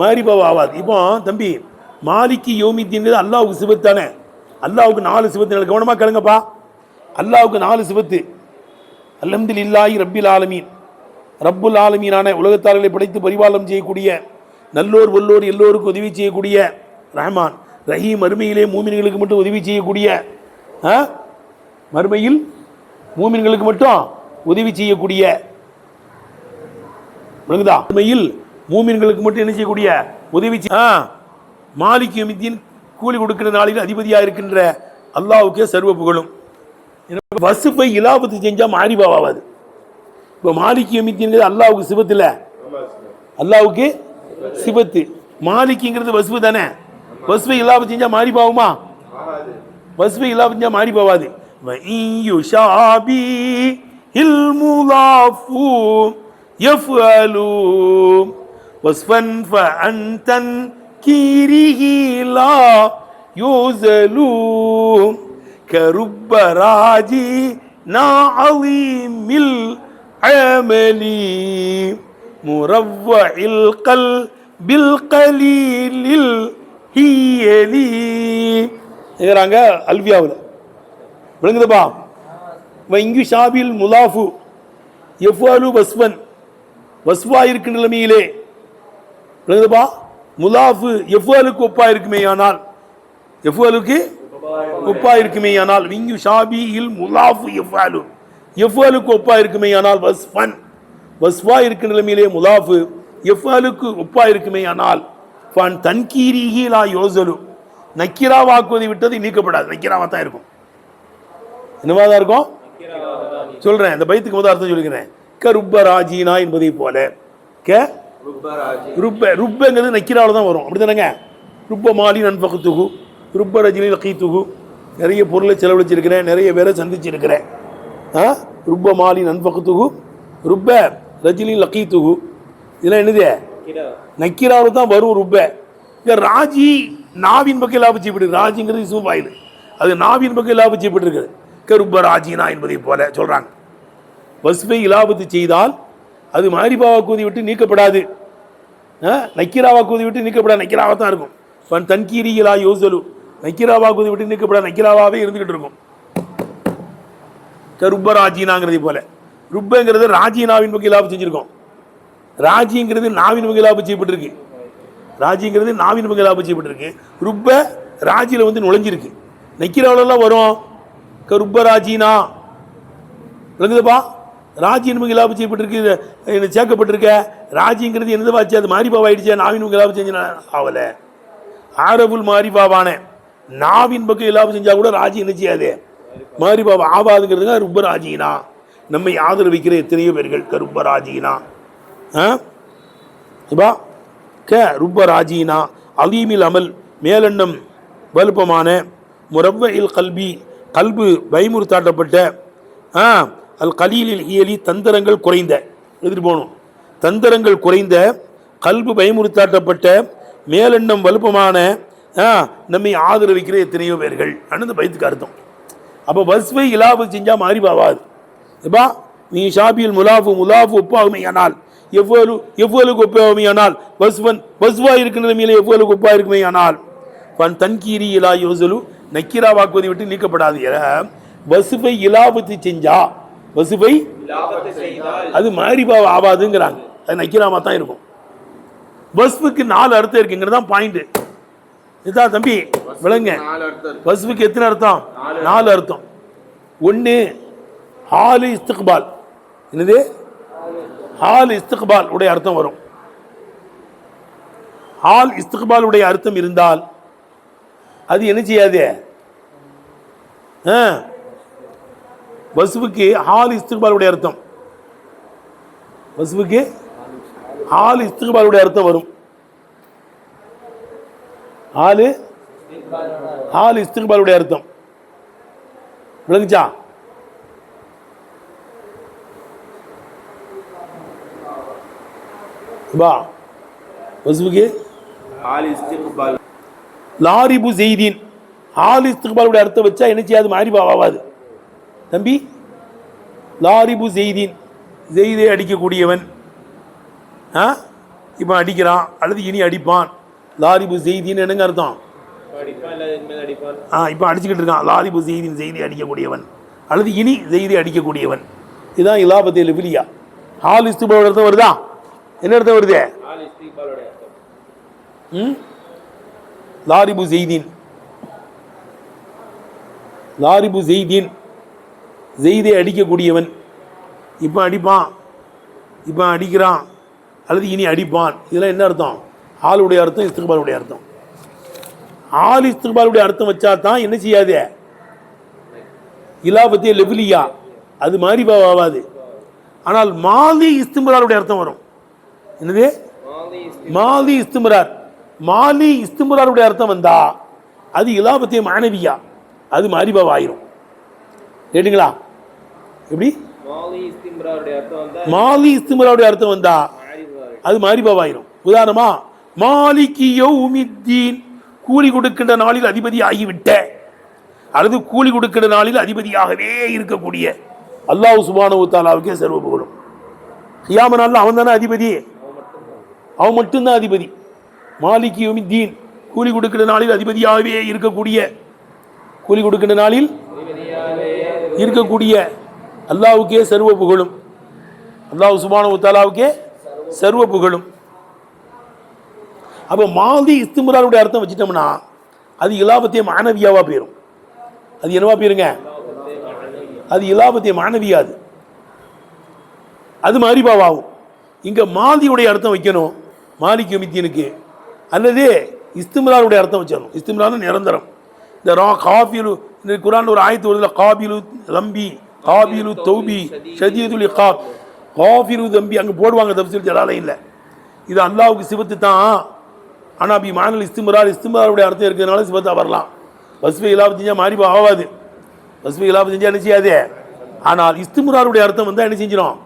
மாரிபாவா ஆகாது. இப்போ தம்பி, மாலிக்கு யௌமித்தீன் அல்லாஹ்வுக்கு சிவத்தானே. அல்லாஹ்வுக்கு 4 சிவத்து. கவனமா கேளுங்கப்பா. அல்லாஹ்வுக்கு 4 சிவத்து. அல்ஹம்துலில்லாஹி ரப்பில் ஆலமீன், ரப்புல் ஆலமீனான உலகத்தார்களை படைத்து பரிபாலனம் செய்யக்கூடிய நல்லோர் வல்லோர் எல்லோருக்கும் உதவி செய்யக்கூடிய ரஹ்மான். ரஹீம் மறுமையிலே மூமின்களுக்கு மட்டும் உதவி செய்யக்கூடிய, மறுமையில் மூமின்களுக்கு மட்டும் உதவி செய்யக்கூடிய, விளங்குதா? மறுமையில் மூமின்களுக்கு மட்டும் என்ன செய்யக்கூடிய உதவி மாலிக் யௌமித்தீன் கூலி கொடுக்கிற நாளில் அதிபதியாக இருக்கின்ற அல்லாஹ்வுக்கே சர்வ புகழும். வஸ்ஃபை இலாபத்து செஞ்சா மாரிபாவாது. இப்போ மாலிக் யௌமித்தீன் அல்லாஹ்வுக்கு சிபத்து இல்லை, அல்லாஹ்வுக்கு சிபத்து. மாலிக்ங்கிறது வஸ்ஃபு தானே. வஸ்ஃபை இலாபத்து செஞ்சா மாரிபாவுமா? வஸ்ஃபை இலாபத்து செஞ்சா மாரிபாவாது. வஸ்ஃபன் ஃபஅன்தன் கீரிஹி லா யூஸலு கருப்ப ராஜி நாஅலீமில் அமலி முரவ்வில் கல்பில் கலீலில் ஹியலி கேக்குறாங்க அல்வியாவில். விளங்குதுப்பா? இங்கு ஷாபில் முலாஃபு எஃப்அலு வஸ்வன், வஸ்வா இருக்கும் நிலைமையிலே, விளங்குதுப்பா? முலாஃபு எஃப்அலுக்கு ஒப்பா இருக்குமே ஆனால், எஃப்அலுக்கு ஒப்பா இருக்குமே ஆனால், இங்கு ஷாபில் முலாஃபு எஃப்அலு, எஃப்அலுக்கு ஒப்பா இருக்குமே ஆனால், வஸ்வன் வஸ்வா இருக்கும் நிலைமையிலே முலாஃபு எஃப்அலுக்கு ஒப்பா இருக்குமே ஆனால், ஃபன் தன்கீரிஹி லா யோசலு, நக்கிராவாக்குவதை விட்டது நீக்கப்படாது, நக்கிராவா தான் இருக்கும். என்னவா தான் இருக்கும் சொல்றேன். இந்த பைத்துக்கு முதல் அர்த்தம் சொல்லிக்கிறேன். க ருப்ப ராஜீனா என்பதை போல, க ருப்ப, ருப்பங்கிறது நக்கிராவில் தான் வரும், அப்படி தானேங்க? ருப்ப மாலி நண்பகத்துகு, ருப்ப ரஜினி லக்கீத்துகு, நிறைய பொருளை செலவழிச்சிருக்கிறேன், நிறைய பேரை சந்திச்சிருக்கிறேன். ருப்ப மாலி நண்பகத்துகு, ருப்ப ரஜினி லக்கீத்துகு, இதெல்லாம் என்னது? நக்கிராவில் தான் வரும் ருப்ப. ராஜி நாவின் பக்கம் லாபம் செய்யப்பட்டு, ராஜிங்கிறது இஸ்முஃபாயில், அது நாவின் பக்கம் லாபம் செய்யப்பட்டிருக்குது. கருப்ப ராஜினா என்பதை போல சொல்றாங்க. வஸ்ஃபை இலாபத்து செய்தால் அது மாரிபாவாக்குவதை விட்டு நீக்கப்படாது, நக்கிராவாக்குவதை விட்டு நீக்கப்படாது, நக்கிராவாக தான் இருக்கும். ஃபன் தன்கீரிலா யோசலு, நக்கிராவாக்குவதை விட்டு நீக்கப்படாது, நக்கிராவாகவே இருந்துகிட்டு இருக்கும். கருப்ப ராஜினாங்கிறதை போல. ருப்பங்கிறது ராஜினாவின் பக்கம் லாபம் செஞ்சிருக்கோம், ராஜிங்கிறது நாவின் பக்கம் லாபம் செய்யப்பட்டிருக்கு, ராஜிங்கிறது நாவின் பக்கம் லாபம் செய்யப்பட்டிருக்கு. ருப்ப ராஜியில் வந்து நுழைஞ்சிருக்கு, நக்கிராவிலாம் வரும். கருப்ப ராஜினா, விளங்குதுப்பா? ராஜின் பக்கம் லாபம் செய்யப்பட்டிருக்கு, சேர்க்கப்பட்டிருக்க. ராஜிங்கிறது என்னதுவாச்சு? அது மாரிபாவாயிடுச்சு, நாவின் பக்கம் லாபம் செஞ்சு ஆகலை. ஆரபுல் மாரிபாவான நாவின் பக்கம் லாபம் செஞ்சா கூட ராஜி என்ன செய்யாது? மாரிபாவா ஆவாதுங்கிறதுங்க ருப்ப ராஜினா. நம்மை ஆதரவிக்கிற எத்தனையோ பேர்கள் கருப்ப ராஜினா, க ருப்ப ராஜினா அலீமில் அமல், மேலெண்ணம் வலுப்பமான, முரவ்வில் கல்வி கல்பு பயமுறுத்தாட்டப்பட்ட, அல் கலீலில் இயலி தந்திரங்கள் குறைந்த, எடுத்துட்டு போகணும், தந்திரங்கள் குறைந்த, கல்பு பயமுறுத்தாட்டப்பட்ட, மேலெண்ணம் வலுப்பமான, நம்மை ஆதரவிக்கிற எத்தனையோ பேர்கள் அண்ணன் பயத்துக்கு அர்த்தம். அப்போ வஸ்ஃபை இலாபு செஞ்சா மாரிபாவாது. எப்பா நீ ஷாபியில் முலாஃபு, முலாஃபு ஒப்பாகுமே ஆனால், எவ்வளவுக்கு ஒப்பாகுமே ஆனால், வஸ்வன் வஸ்வா இருக்கிற நிலைமையில எவ்வளவுக்கு ஒப்பா இருக்குமே ஆனால், ஃபன் தன்கீரி இலா யோசலு, நக்கிரா வாக்குவதை விட்டு நீக்கப்படாது. வஸ்ஃபை இலாபத்து செஞ்சா, வஸ்ஃபை அது மாரிபாவ ஆவாதுங்கிறாங்க, அது நக்கிராமா தான் இருக்கும். வஸ்ஃபுக்கு 4 அர்த்தம் இருக்குங்கிறது தான் பாயிண்ட். இதுதான் தம்பி விளங்க. வஸ்ஃபுக்கு எத்தனை அர்த்தம்? 4 அர்த்தம். ஒன்று ஹாலு இஸ்திக்பால், என்னது? ஹால் இஸ்திக்பால் உடைய அர்த்தம் வரும். ஹால் இஸ்திக்பால் உடைய அர்த்தம் இருந்தால் அது என்ன செய்யாது? வஸ்ஃபுக்கு ஹால் இஸ்திக்பால் உடைய அர்த்தம், வஸ்ஃபுக்கு ஹால் இஸ்திக்பால் உடைய அர்த்தம் வரும். ஹால் இஸ்திக்பால் உடைய அர்த்தம் விளங்குச்சா? வஸ்ஃபுக்கு லாரிபு செய்தீன், ஹால் இஸ்திக்பாலுடைய அர்த்தம் வச்சா என்ன செய்யாது? மாரிபா ஆகாது தம்பி. லாரிபு செய்தீன், செய்தே அடிக்கக்கூடியவன், இப்போ அடிக்கிறான் அல்லது இனி அடிப்பான். லாரிபு செய்தீன் என்னங்க அர்த்தம்? இப்போ அடிச்சுக்கிட்டு இருக்கான். லாரிபு செய்தீன், செய்தி அடிக்கக்கூடியவன் அல்லது இனி செய்தி அடிக்கக்கூடியவன். இதுதான் இலாபத்தில் விலியா. ஹால் இஸ்திக்பாலுடைய அர்த்தம் வருதா? என்ன அர்த்தம் வருது? லாரிபு ஜெய்தீன், லாரிபு ஜெய்தீன், ஜெய்தை அடிக்கக்கூடியவன். இப்போ அடிப்பான், இப்போ அடிக்கிறான், அல்லது இனி அடிப்பான். இதெல்லாம் என்ன அர்த்தம்? ஆளுடைய அர்த்தம், இஸ்திக்பாலுடைய அர்த்தம். ஆள் இஸ்திக்பாலுடைய அர்த்தம் வச்சா தான் என்ன செய்யாது, இலாபத்திய லெபிலியா அது மாதிரி ஆகாது. ஆனால் மாலி இஸ்திம்ராருடைய அர்த்தம் வரும். என்னது? மாலி இஸ்திம்ரார். மாலி இஸ்திம்ராருடைய அர்த்தம் வந்தா அது இலாபத்திய மாணவியா, அது மாரிபாவ் ஆயிரும். கேட்டீங்களா? எப்படி? மாலி இஸ்திம்ராருடைய அர்த்தம் வந்தா அது மாரிபாவ் ஆயிரும். உதாரணமா, மாலிகி யௌமித்தீன், கூலி கொடுக்கின்ற நாளில் அதிபதி ஆகிவிட்ட, அல்லது கூலி கொடுக்கின்ற நாளில் அதிபதியாகவே இருக்கக்கூடிய அல்லாஹ் சுப்ஹானஹு வ தஆலாவுக்கே சர்வ புகழும். கியாம நாளில் அவன் தானே அதிபதி, அவன் மட்டும்தான் அதிபதி. மாலிகி யௌமித்தீன், கூலி கொடுக்கின்ற நாளில் அதிபதியாகவே இருக்கக்கூடிய, கூலி கொடுக்கின்ற நாளில் இருக்கக்கூடிய அல்லாஹ்வுக்கே சர்வ புகழும். அல்லாஹ் சுப்ஹானஹு வ தஆலாவுக்கே சர்வ புகழும். அப்போ மாதி இஸ்திம்ராருடைய அர்த்தம் வச்சுட்டோம்னா அது இலாபத்திய மாணவியாவா போயிடும். அது என்னவா போயிருங்க? அது இலாபத்திய மாணவியாது, அது மாரிபாவாகும். இங்கே மாதியுடைய அர்த்தம் வைக்கணும் மாலிக் யௌமித்தீனுக்கு, அல்லது இஸ்திம்ராருடைய அர்த்தம் வச்சிடணும். இஸ்திம்ரார் நிரந்தரம். இந்த காபிலு, இந்த குர்ஆன்ல ஒரு ஆயத்து வருதுல, காபிலு தம்பி, காபிலு தௌபி ஷதீதுல் இகாப், காபிலு தம்பி அங்கே போடுவாங்க தப்சீர் ஜலாலைன்ல. இது அல்லாஹ்வுக்கு சிவத்து தான். ஆனால் அப்படி மானல் இஸ்திம்ரார், இஸ்திம்ராருடைய அர்த்தம் இருக்கிறதுனால சிவத்தா வரலாம். வஸ்ஃபை இலாபத் செஞ்சால் மாரிபா ஆகாது, வஸ்ஃபை இலாபத் செஞ்சால் என்ன செய்யாது. ஆனால் இஸ்திம்ராருடைய அர்த்தம் வந்தால் என்ன செஞ்சிடும்,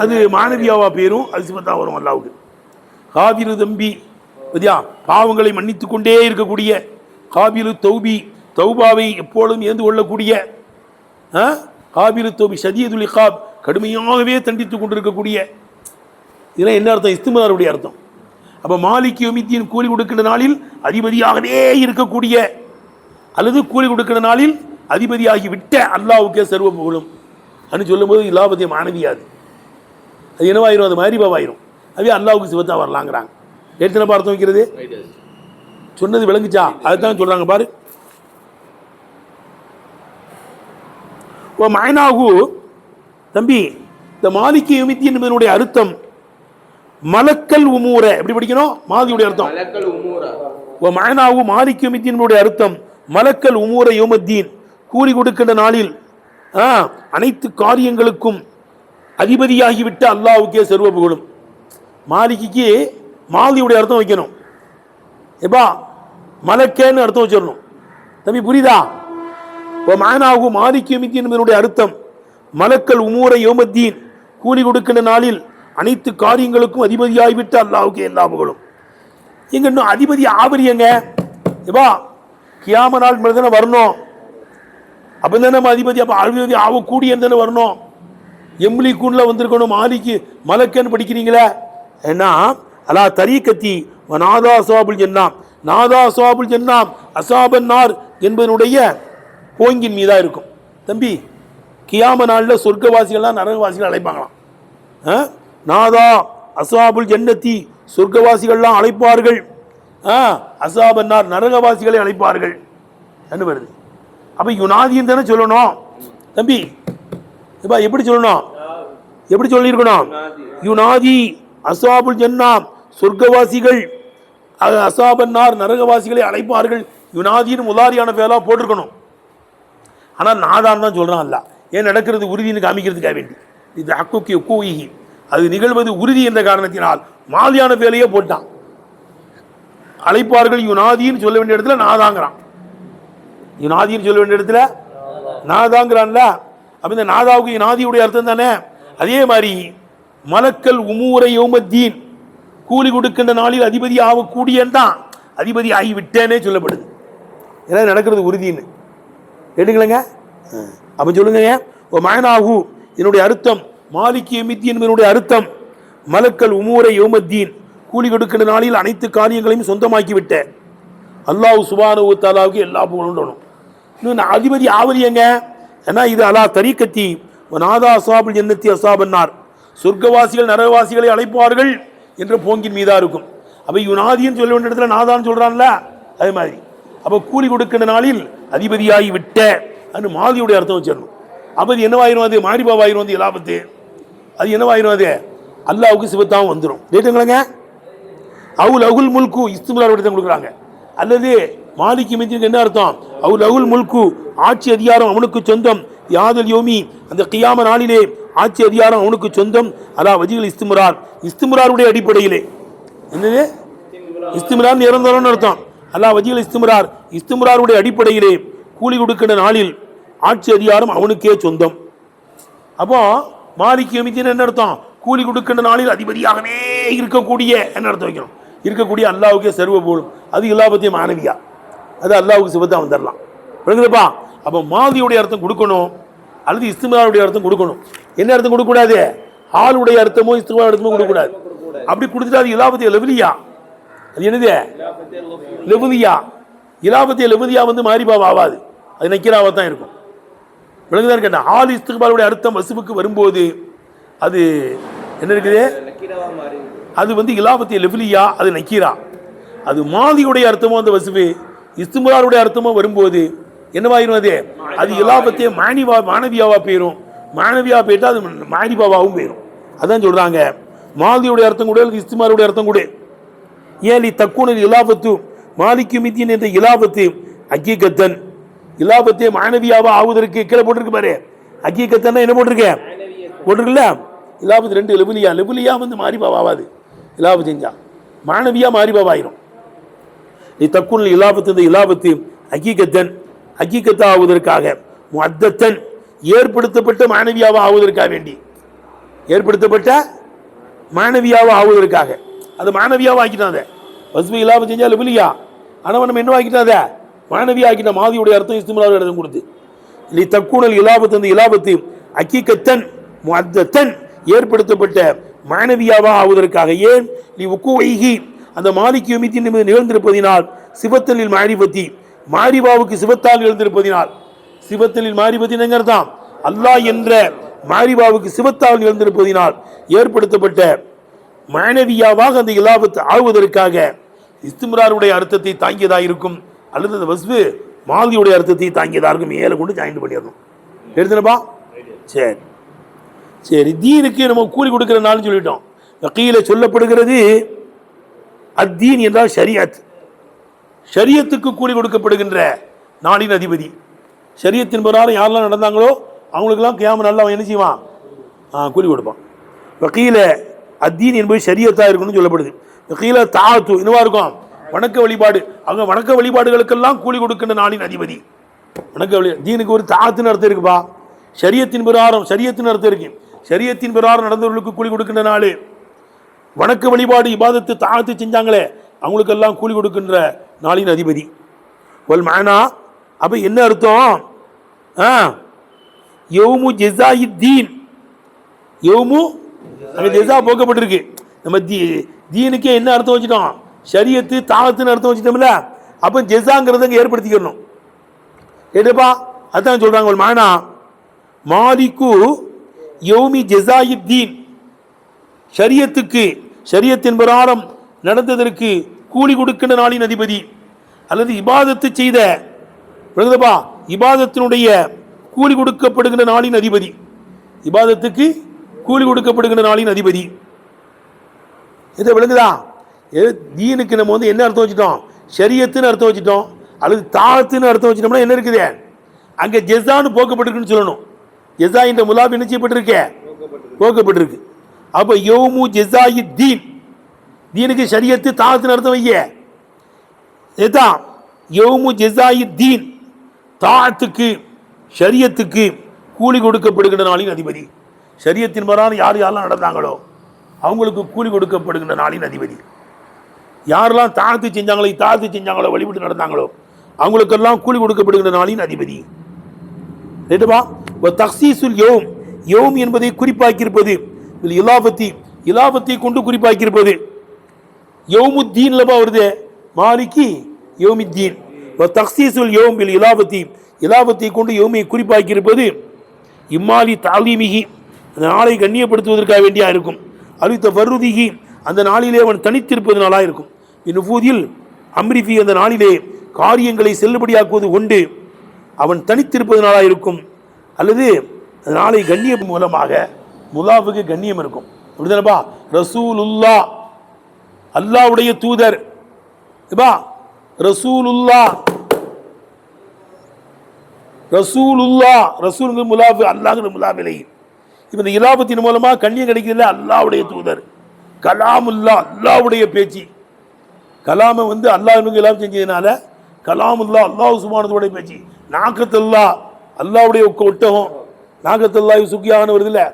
அது மாணவியாவா பேரும், அது சிவத்தா வரும் அல்லாஹ்வுக்கு. காபிலு தம்பி பத்தியா, பாவங்களை மன்னித்து கொண்டே இருக்கக்கூடிய, காபிலு தௌபி, தௌபாவை எப்பொழுதும் ஏந்து கொள்ளக்கூடிய, காபிலு தௌபி ஷதீதுல் இகாப், கடுமையாகவே தண்டித்து கொண்டிருக்கக்கூடிய. இதெல்லாம் என்ன அர்த்தம்? இஸ்திம்ராருடைய அர்த்தம். அப்போ மாலிக் யௌமித்தீன், கூலி கொடுக்கின்ற நாளில் அதிபதியாகவே இருக்கக்கூடிய, அல்லது கூலி கொடுக்கின்ற நாளில் அதிபதியாகி விட்ட அல்லாஹ்வுக்கே சர்வ புகழும் அப்படின்னு சொல்லும்போது இலாபத்திய மாணவியாது, அது என்னவாயிரும், அது மாரிபாவாயிரும். அதுவே அல்லாஹ்வுக்கு சிவத்தா வரலாங்கிறாங்க. எத்தனை அர்த்தம் வைக்கிறது? சொன்னது விளங்குச்சா? அதுதான் சொல்றாங்க பாரு. ஓ மைனாகு தம்பி, இந்த மாலிக் யௌமித்தீன் என்பதனுடைய அர்த்தம் மலக்கல் உமூர. எப்படி படிக்கணும்? மாதியுடைய அர்த்தம் ஓ மைனாகு மாலிக் யௌமித்தீன் என்பதனுடைய அர்த்தம் மலக்கல் உமூர யௌமத்தீன், கூலி கொடுக்கின்ற நாளில் அனைத்து காரியங்களுக்கும் அதிபதியாகிவிட்ட அல்லாஹ்வுக்கே சர்வ புகழும். மாலிக்கு மாதியுடைய அர்த்தம் வைக்கணும். எப்பா மலக்கேன்னு அர்த்தம் வச்சிடணும். தம்பி புரியுதா? ஓ மைனாகு மாலிக் யௌமித்தீன் என்பதனுடைய அர்த்தம் மலக்கல் உமூர யௌமத்தீன், கூலி கொடுக்கின்ற நாளில் அனைத்து காரியங்களுக்கும் அதிபதியாகிவிட்ட அல்லாஹ்வுக்கே எல்லா புகழும். எங்க இன்னும் அதிபதி ஆவரியங்க? எப்பா கியாம நாள் தானே வரணும், அப்போ தானே நம்ம அதிபதி, அப்போ அதிபதி ஆகக்கூடிய தானே வரணும். எம்லி கூண்ல வந்திருக்கணும். மாலிக்கு மலக்கன்னு படிக்கிறீங்களே ஏன்னா, அலா தரீக்கத்தி நாதா அசாபுல் ஜன்னாம், நாதா அசாபுல் ஜன்னாம் அசாபன் நார் என்பதனுடைய போங்கின் மீதா இருக்கும். தம்பி கியாம நாளில் சொர்க்கவாசிகள்லாம் நரகவாசிகள் அழைப்பாங்களாம். நாதா அசாபுல் ஜன்னத்தி, சொர்க்கவாசிகள்லாம் அழைப்பார்கள், அசாபன் நார் நரகவாசிகளை அழைப்பார்கள் என்று வருது. அப்போ யுனாதின்னு தானே சொல்லணும். தம்பி இப்போ எப்படி சொல்லணும்? எப்படி சொல்லியிருக்கணும்? யுனாதி அசாபுல் ஜன்னாம், சொர்க்கவாசிகள், அசாபன்னார் நரகவாசிகளை அழைப்பார்கள். யுனாதின்னு முதாரியான பேரா போட்டிருக்கணும். ஆனால் நாதான் தான் சொல்கிறான் அல்ல. ஏன் நடக்கிறது உறுதின்னு காமிக்கிறதுக்காக வேண்டி. இது அக்குக்கி உக்கூஹி, அது நிகழ்வது உறுதி என்ற காரணத்தினால் மாதியான பேரையே போட்டான். அழைப்பார்கள் யுனாதின்னு சொல்ல வேண்டிய இடத்துல நாதாங்கிறான், யுனாதின்னு சொல்ல வேண்டிய இடத்துல நாதாங்கிறான்ல. அப்போ இந்த நாதாவுக்கு யுனாதியுடைய அர்த்தம் தானே. அதே மாதிரி மலக்கல் உமூர யௌமத்தீன், கூலி கொடுக்கின்ற நாளில் அதிபதி ஆகக்கூடியன் தான், அதிபதி ஆகிவிட்டேனே சொல்லப்படுது. ஏன்னா நடக்கிறது உறுதின்னு கேட்டுங்களேங்க. அப்போ சொல்லுங்க, ஓ மைனாகு என்னுடைய அர்த்தம் மாலிக் யௌமித்தீன் என்பதனுடைய அர்த்தம் மலக்கல் உமூர யௌமத்தீன், கூலி கொடுக்கின்ற நாளில் அனைத்து காரியங்களையும் சொந்தமாக்கிவிட்ட அல்லாஹ் சுப்ஹானஹு வ தஆலாவுக்கு எல்லா புகழும். இன்னும் அதிபதி ஆவரியங்க ஏன்னா இது அலா தரீக்கத்தி நாதா அசாபுல் ஜன்னத்தி அசாபன்னார், சொர்க்கவாசிகள் நரகவாசிகளை அழைப்பார்கள் என்ற போங்கின் மீதா இருக்கும். அப்போ யுனாதின்னு சொல்ல வேண்டிய இடத்துல நாதான்னு சொல்கிறான்ல, அதே மாதிரி. அப்போ கூலி கொடுக்கின்ற நாளில் அதிபதியாகி விட்ட அது மாதியுடைய அர்த்தம் வச்சிடணும். அப்போ அது என்னவாயிரும், அது மாரிபாவாயிரும், அது இலாபத்து. அது என்னவாயிரும், அது அல்லாவுக்கு சிவத்தாகவும் வந்துடும். கேட்டுங்களேங்க. அவுல் அகுல் முல்கு இஸ்திம்ரார் தான் கொடுக்குறாங்க. அல்லது மாலிக்கு மிஞ்சுக்கு என்ன அர்த்தம், அவுல் அகுல் முல்கு ஆட்சி அதிகாரம் அவனுக்கு சொந்தம், யாதல் யோமி அந்த கியாம நாளிலே ஆட்சி அதிகாரம் அவனுக்கு சொந்தம், அலா வஜிகள் இஸ்திம்ரார் இஸ்திம்ராருடைய அடிப்படையிலே. என்னது இஸ்திம்ரார் நிரந்தரம்னு அர்த்தம். அல்லா வஜிகள் இஸ்திம்ரார் இஸ்திம்ராருடைய அடிப்படையிலே கூலி கொடுக்கின்ற நாளில் ஆட்சி அதிகாரம் அவனுக்கே சொந்தம். அப்போ மாலிக்கு யௌமித்தீன் என்ன அர்த்தம், கூலி கொடுக்கின்ற நாளில் அதிபதியாகவே இருக்கக்கூடிய என்ன அர்த்தம் வைக்கணும், இருக்கக்கூடிய அல்லாவுக்கே சர்வ போலும். அது இலாபத்திய மாணவியா, அது அல்லாவுக்கு சிவத்தா வந்துடலாம். விளங்குதுப்பா. அப்போ மாதியுடைய அர்த்தம் கொடுக்கணும், அல்லது இஸ்திம்ராருடைய அர்த்தம் கொடுக்கணும். என்ன அர்த்தம் கொடுக்கக்கூடாது, ஆளுடைய அர்த்தமோ இஸ்திம்ரார் அர்த்தமோ கொடுக்கக்கூடாது. அப்படி கொடுத்துட்டு அது இலாபத்திய லெவலியா, அது என்னது லெவலியா. இலாபத்திய லெவலியா வந்து மாரிபாவ ஆகாது, அது நக்கீராவாக தான் இருக்கும். விளங்குதான் கேட்டேன். ஆள் இஸ்திக்பாலுடைய அர்த்தம் வசுவுக்கு வரும்போது அது என்ன இருக்குது, அது வந்து இலாபத்திய லெவலியா, அது நக்கீரா. அது மாதியுடைய அர்த்தமோ அந்த வசுவு இஸ்திம்ராருடைய அர்த்தமோ வரும்போது என்னவாயிரும், அது அது இலாபத்திய மாணவியாவா போயிடும். மாணவியா போயிட்டா அது மாரிபாவாகவும் போயிடும். அதான் சொல்றாங்க மாதியுடைய அர்த்தம் கூட இஸ்திம்ராருடைய அர்த்தம் கூட. ஏலி தக்குனில் இலாபத்து மாலிக்கு மித்தியன் என்ற இலாபத்து அக்கீகத்தன், இலாபத்தே மாணவியாவா ஆகுவதற்கு கீழே போட்டிருக்கு பாரு. அக்கீகத்தன்னா என்ன போட்டிருக்கேன் போட்டிருக்குல்ல, இலாபத்து ரெண்டு லெபுலியா. லெபுலியா வந்து மாரிபாவாது, இலாபு செஞ்சா மாணவியா மாரிபாவாயிரும். தக்குனில் இலாபத்து இந்த இலாபத்து அக்கீகத்தன் அக்கீகத்தா ஆகுவதற்காக, முஅத்தத்தன் ஏற்படுத்தப்பட்ட மாணவியாவா ஆகுவதற்காக வேண்டி, ஏற்படுத்தப்பட்ட மாணவியாவா ஆகுவதற்காக அது மாணவியாவா ஆக்கிட்டாங்க. வசுவை இலாபம் செஞ்சா லெபுலியா, ஆனால் நம்ம என்ன ஆக்கிட்டாத மாணவியா ஆக்கிட்ட. மாதியுடைய அர்த்தம் இஸ்திம்ராருடைய அர்த்தம் கொடுத்து லி தக்குனல் இலாபத்து அந்த இலாபத்து அக்கீகத்தன் முஅத்தத்தன் ஏற்படுத்தப்பட்ட மாணவியாவா ஆகுவதற்காக. ஏன் லி உக்குவைஹி அந்த மாலிக்கு யௌமித்தீன் நிகழ்ந்திருப்பதினால், சிவத்தலில் மாரிபத்தி மாரிபாவுக்கு சிவத்தால் நிகழ்ந்திருப்பதினால். சிவத்தலில் மாரிபத்தி என்கிறதாம் அல்லாஹ் என்ற மாரிபாவுக்கு சிவத்தால் நிகழ்ந்திருப்பதினால் ஏற்படுத்தப்பட்ட மாணவியாவாக அந்த இலாபத்து ஆகுவதற்காக இஸ்திம்ராருடைய அர்த்தத்தை தாங்கியதாக இருக்கும், அல்லது அந்த வஸ்வு மாதியுடைய அர்த்தத்தை தாங்கியதாக இருக்கும். மேலே கொண்டு ஜாயின் பண்ணிடணும். எடுத்துனப்பா. சரி சரி. தீனுக்கு நம்ம கூலி கொடுக்கிற நாள்னு சொல்லிட்டோம். வக்கீல சொல்லப்படுகிறது அத்தீன் என்றால் ஷரியத். ஷரியத்துக்கு கூலி கொடுக்கப்படுகின்ற நாளின் அதிபதி. ஷரியத்தின் பிரகாரம் யாரெல்லாம் நடந்தாங்களோ அவங்களுக்கெல்லாம் கியாம நல்லா அவன் என்ன செய்வான், கூலி கொடுப்பான். வக்கீல அத்தீன் என்பது ஷரியத்தாக இருக்கணும்னு சொல்லப்படுது. வக்கீல தாத்து என்னவா இருக்கும், வணக்க வழிபாடு. அவங்க வணக்க வழிபாடுகளுக்கெல்லாம் கூலி கொடுக்கின்ற நாளின் அதிபதி. வணக்க வழி தீனுக்கு ஒரு தாத்துன்னு அர்த்தம் இருக்குப்பா. ஷரியத்தின் பிரகாரம் ஷரியத்தின் அர்த்தம் இருக்கு. ஷரியத்தின் பிரகாரம் நடந்தவர்களுக்கு கூலி கொடுக்கின்ற நாள். வணக்க வழிபாடு இபாதத்து தாத்து செஞ்சாங்களே அவங்களுக்கெல்லாம் கூலி கொடுக்கின்ற நாளின் அதிபதி. வல் மானா அப்போ என்ன அர்த்தம், யௌமு ஜஸாயித்தீன். யௌமு அங்கே ஜஸா போக்கப்பட்டிருக்கு. நம்ம தீனுக்கே என்ன அர்த்தம் வச்சுட்டோம், ஷரியத்து தாத்துன்னு அர்த்தம் வச்சுட்டோம்ல. அப்போ ஜஸாங்கிறத அங்கே ஏற்படுத்திக்கணும். கேட்டுப்பா. அதான் சொல்றாங்க வல் மானா மாலிக்கு யௌமி ஜஸாயித்தீன். ஷரியத்துக்கு ஷரியத்தின் பிரகாரம் நடந்ததற்கு கூலி கொடுக்கின்ற நாளின் அதிபதி, அல்லது இபாதத்து செய்த விளங்குதப்பா இபாதத்தினுடைய கூலி கொடுக்கப்படுகின்ற நாளின் அதிபதி. இபாதத்துக்கு கூலி கொடுக்கப்படுகின்ற நாளின் அதிபதி. இதை விளங்குதா. தீனுக்கு நம்ம வந்து என்ன அர்த்தம் வச்சுட்டோம், ஷரியத்துன்னு அர்த்தம் வச்சுட்டோம், அல்லது தாத்துன்னு அர்த்தம் வச்சுட்டோம்னா என்ன இருக்குது, அங்கே ஜெஸான்னு போக்கப்பட்டிருக்குன்னு சொல்லணும். ஜெஸா என்ற முலாப் என்ன செய்யப்பட்டிருக்க, போக்கப்பட்டிருக்கு. அப்போ யௌமு ஜஸாயி தீன், தீனுக்கு ஷரியத்து தாத்துன்னு அர்த்தம் வைய. இதுதான் யௌமு ஜஸாயி தீன், தாத்துக்கு ஷரியத்துக்கு கூலி கொடுக்கப்படுகின்ற நாளின் அதிபதி. ஷரியத்தின் பிரகாரம் யார் யாரெல்லாம் நடந்தாங்களோ அவங்களுக்கு கூலி கொடுக்கப்படுகின்ற நாளின் அதிபதி. யாரெல்லாம் தாத்து செஞ்சாங்களோ வழிபட்டு நடந்தாங்களோ அவங்களுக்கெல்லாம் கூலி கொடுக்கப்படுகின்ற நாளின் அதிபதி. ரைட்டுப்பா. தக்சீசுல் யௌம், யௌம் என்பதை குறிப்பாக்கியிருப்பது, இலாபத்தை கொண்டு குறிப்பாக்கியிருப்பது. யௌமுத்தீன்லப்பா வருது, மாலிகி யௌமுத்தீன். தக்சீசுல் யௌம் பில் இலாபத்தை கொண்டு யௌமை குறிப்பாக்கியிருப்பது இம்மாலி தாலீமிகி, அந்த நாளை கண்ணியப்படுத்துவதற்காக வேண்டியா இருக்கும். அலித்த வர்ருதிகி, அந்த நாளிலே அவன் தனித்திருப்பதனாலா இருக்கும். இந்நுபூதில் அம்ரிஃபி அந்த நாளிலே காரியங்களை செல்லுபடியாக்குவது கொண்டு அவன் தனித்திருப்பதனால இருக்கும். அல்லது நாளை கண்ணியம் மூலமாக முலாஃபுக்கு கண்ணியம் இருக்கும். அப்படிதானப்பா? ரசூலுல்லா அல்லாஹ்வுடைய தூதர், ரசூலுல்லா ரசூலுல்லா ரசூலுங்க முலாஃபு, அல்லாஹ்ங்கிற முலாஃபிலை. இப்போ இந்த இலாபத்தின் மூலமாக கண்ணியம் கிடைக்கிறதுல அல்லாஹ்வுடைய தூதர், கலாமுல்லா அல்லாஹ்வுடைய பேச்சு. கலாமை வந்து அல்லாஹ்வுக்கு இலாபம் செஞ்சதுனால கலாமுல்லா அல்லாஹ் சுப்ஹானஹு பேச்சு. நாகத்துல்லா அல்லாஹ்வுடைய ஒட்டகம், நாகத்துல்லாஹி சுக்கியான்னு வருது இல்லை,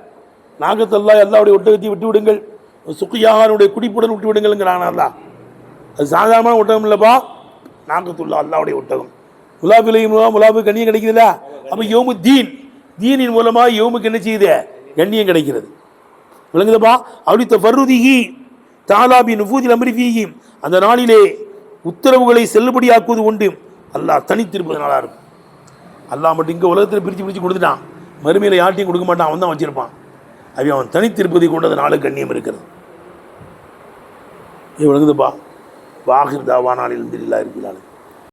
நாகத்துல்லாஹி அல்லாஹ்வுடைய ஒட்டகத்தை விட்டு விடுங்கள், சுக்கியானுடைய குடிப்புடன் விட்டு விடுங்கள்ங்கிறான் அல்லாஹ். அது சாதாரணமான ஒட்டகம் இல்லைப்பா, நாகத்துல்லா அல்லாஹ்வுடைய ஒட்டகம். முலாஃபிலை மூலம் முலாஃபு கண்ணியம் கிடைக்குதுல்ல. அப்போ யௌமு தீன், தீனின் மூலமாக யௌமுக்கு என்ன செய்யுது? கண்ணியம் கிடைக்கிறது. விளங்குதப்பா? அப்படி தஃபர்ருதிஹி தஆலா பி நுஃபூதில் அம்ரி ஃபீஹி, அந்த நாளிலே உத்தரவுகளை செல்லுபடியாக்குவது உண்டு அல்லாஹ் தனித்திருப்பதனால இருக்கும். அல்லாஹ் மட்டும் இங்கே உலகத்தில் பிரித்து கொடுத்துட்டான், மறுமையில் யார்ட்டையும் கொடுக்க மாட்டான், அவன் தான் வச்சிருப்பான். அவன் தனித்திருப்பதை கொண்டதுனால கண்ணியம் இருக்கிறது. இது விளங்குதுப்பா? வாஹிர் தாவானா அல்ஹம்துலில்லாஹி ரப்பில் ஆலமீன்.